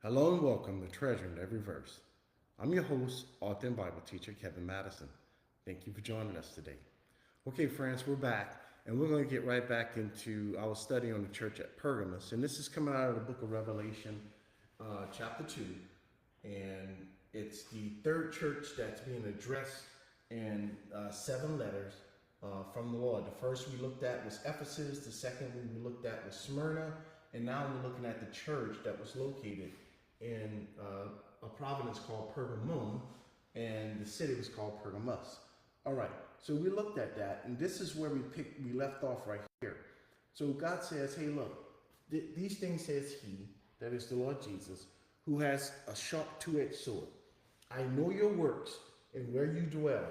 Hello and welcome to Treasure in Every Verse. I'm your host, author and Bible teacher, Kevin Madison. Thank you for joining us today. Okay, friends, we're back, and we're going to get right back into our study on the church at Pergamos. And this is coming out of the book of Revelation, chapter 2. And it's the third church that's being addressed in seven letters from the Lord. The first we looked at was Ephesus, the second we looked at was Smyrna, and now we're looking at the church that was located in a province called Pergamum, and the city was called Pergamos. All right, so we looked at that, and this is where we left off right here. So God says, hey, look, these things says he, that is the Lord Jesus, who has a sharp two-edged sword. I know your works and where you dwell,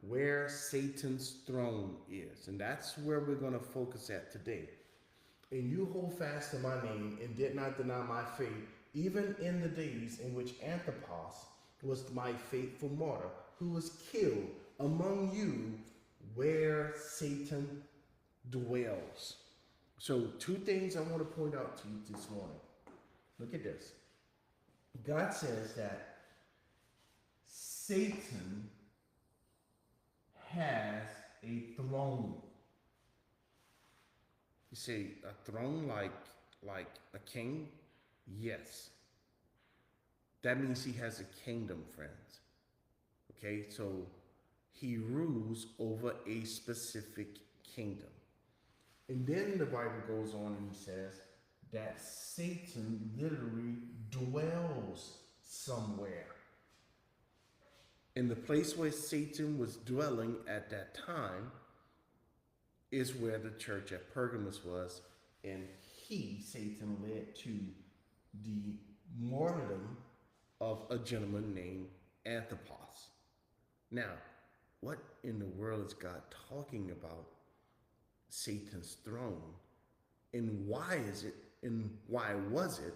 where Satan's throne is. And that's where we're going to focus at today. And you hold fast to my name and did not deny my faith, even in the days in which Antipas was my faithful martyr, who was killed among you where Satan dwells. So two things I want to point out to you this morning. Look at this. God says that Satan has a throne. You say a throne like a king? Yes. That means he has a kingdom, friends. Okay, so he rules over a specific kingdom. And then the Bible goes on and he says that Satan literally dwells somewhere. And the place where Satan was dwelling at that time is where the church at Pergamos was, and Satan, led to the martyrdom of a gentleman named Antipas. Now, what in the world is God talking about Satan's throne, and why was it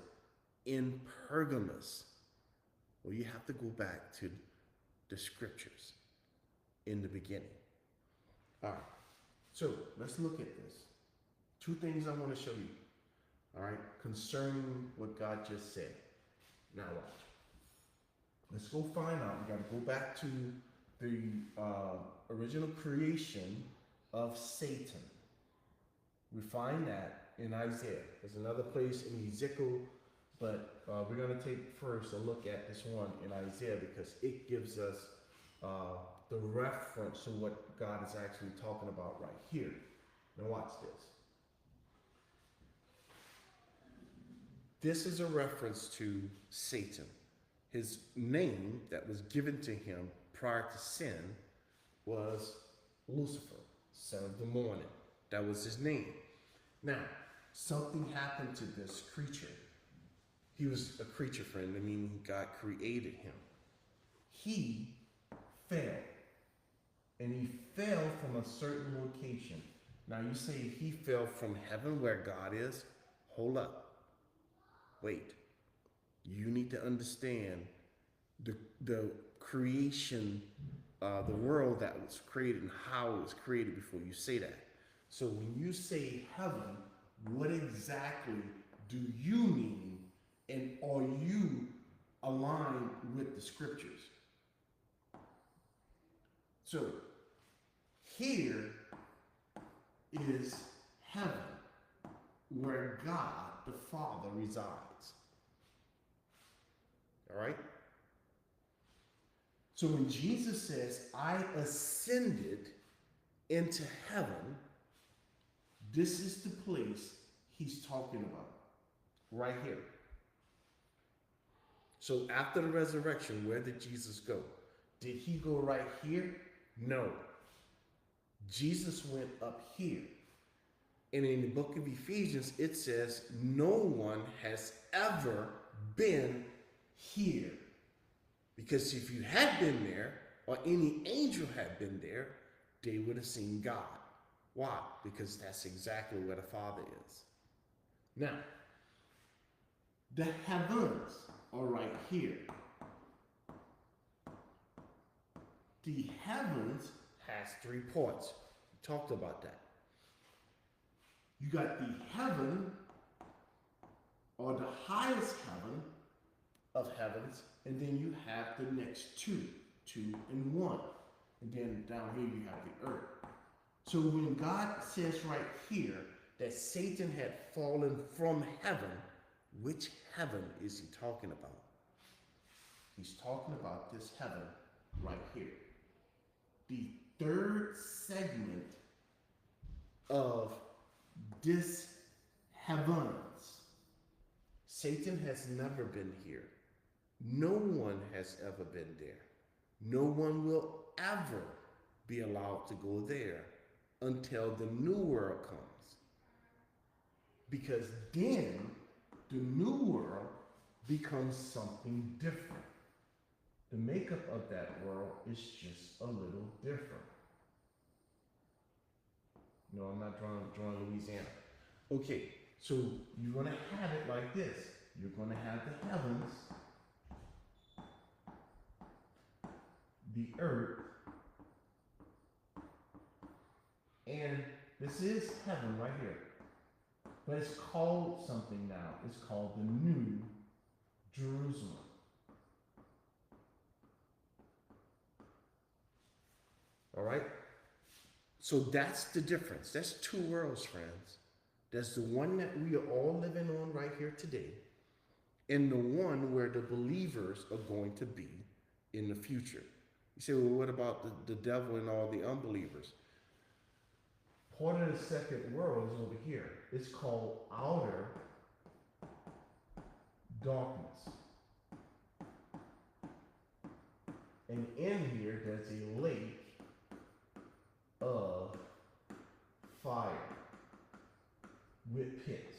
in Pergamos? Well, you have to go back to the scriptures in the beginning. All right, so let's look at this. Two things I want to show you, all right, concerning what God just said. Now watch. Let's go find out. We got to go back to the original creation of Satan. We find that in Isaiah. There's another place in Ezekiel, but we're going to take first a look at this one in Isaiah because it gives us the reference to what God is actually talking about right here. Now watch this. This is a reference to Satan. His name that was given to him prior to sin was Lucifer, son of the morning. That was his name. Now, something happened to this creature. He was a creature, friend. I mean, God created him. He fell. And he fell from a certain location. Now, you say he fell from heaven where God is. Hold up. Wait. You need to understand the creation, the world that was created and how it was created before you say that. So when you say heaven, what exactly do you mean, and are you aligned with the scriptures? So here is heaven, where God the Father resides. All right? So when Jesus says, I ascended into heaven, this is the place he's talking about, right here. So after the resurrection, where did Jesus go? Did he go right here? No. Jesus went up here. And in the book of Ephesians, it says, no one has ever been here. Because if you had been there, or any angel had been there, they would have seen God. Why? Because that's exactly where the Father is. Now, the heavens are right here. The heavens has 3 parts. We talked about that. You got the heaven, or the highest heaven, of heavens, and then you have the next two, two and one. And then down here you have the earth. So when God says right here that Satan had fallen from heaven, which heaven is he talking about? He's talking about this heaven right here. The third segment of this heavens. Satan has never been here. No one has ever been there. No one will ever be allowed to go there until the new world comes. Because then the new world becomes something different. The makeup of that world is just a little different. No, I'm not drawing Louisiana. Okay, so you're going to have it like this. You're going to have the heavens, the earth, and this is heaven right here. But it's called something now. It's called the New Jerusalem. All right? So that's the difference. That's two worlds, friends. There's the one that we are all living on right here today, and the one where the believers are going to be in the future. You say, well, what about the devil and all the unbelievers? Part of the second world is over here. It's called outer darkness. And in here, there's a lake of fire with pits.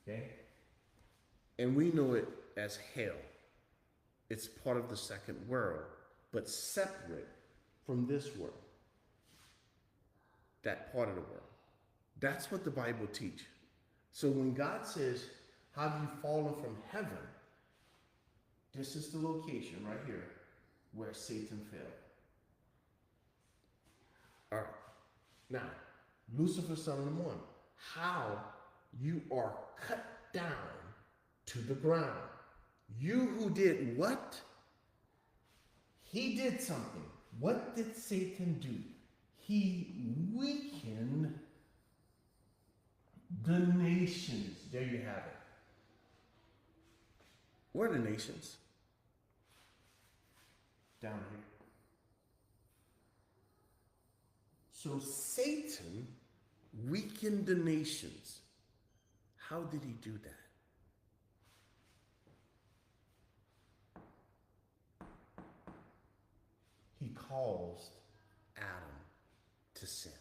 Okay? And we know it as hell. It's part of the second world, but separate from this world. That part of the world. That's what the Bible teaches. So when God says, have you fallen from heaven? This is the location right here where Satan fell. All right. Now, Lucifer, son of the morning, how you are cut down to the ground. You who did what? He did something. What did Satan do? He weakened the nations. There you have it. Where are the nations? Down here. So Satan weakened the nations. How did he do that? He caused Adam to sin.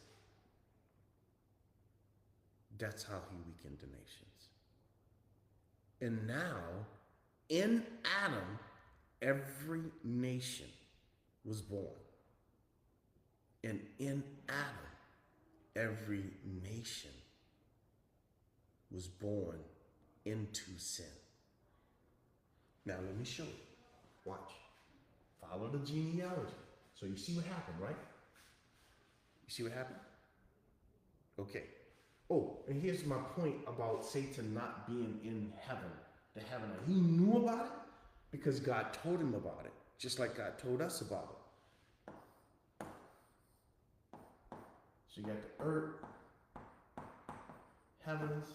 That's how he weakened the nations. And now, in Adam, every nation was born. And in Adam, every nation was born into sin. Now let me show you. Watch. Follow the genealogy. So you see what happened, right? You see what happened? Okay. Oh, and here's my point about Satan not being in heaven, the heaven. He knew about it because God told him about it, just like God told us about it. So you got the earth, heavens,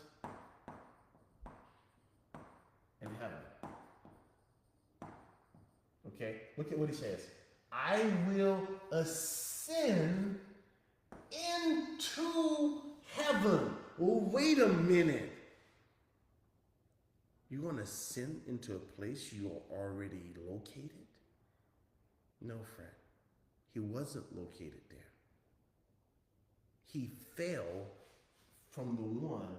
and heaven. Okay, look at what he says. I will ascend into heaven. Oh, wait a minute. You want to ascend into a place you are already located? No, friend. He wasn't located there. He fell from the one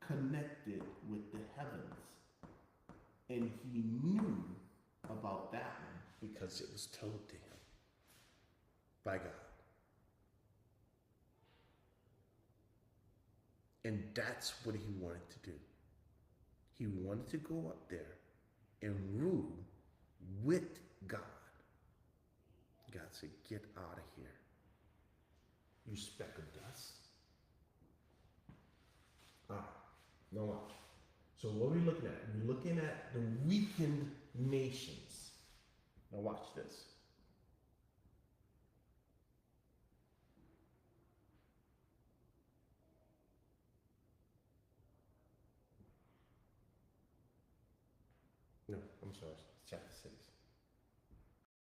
connected with the heavens. And he knew about that one because it was told to him by God. And that's what he wanted to do. He wanted to go up there and rule with God. God said, get out of here, you speck of dust. No watch. So what are we looking at? We're looking at the weakened nations. Now watch this. No, I'm sorry. Chapter 6.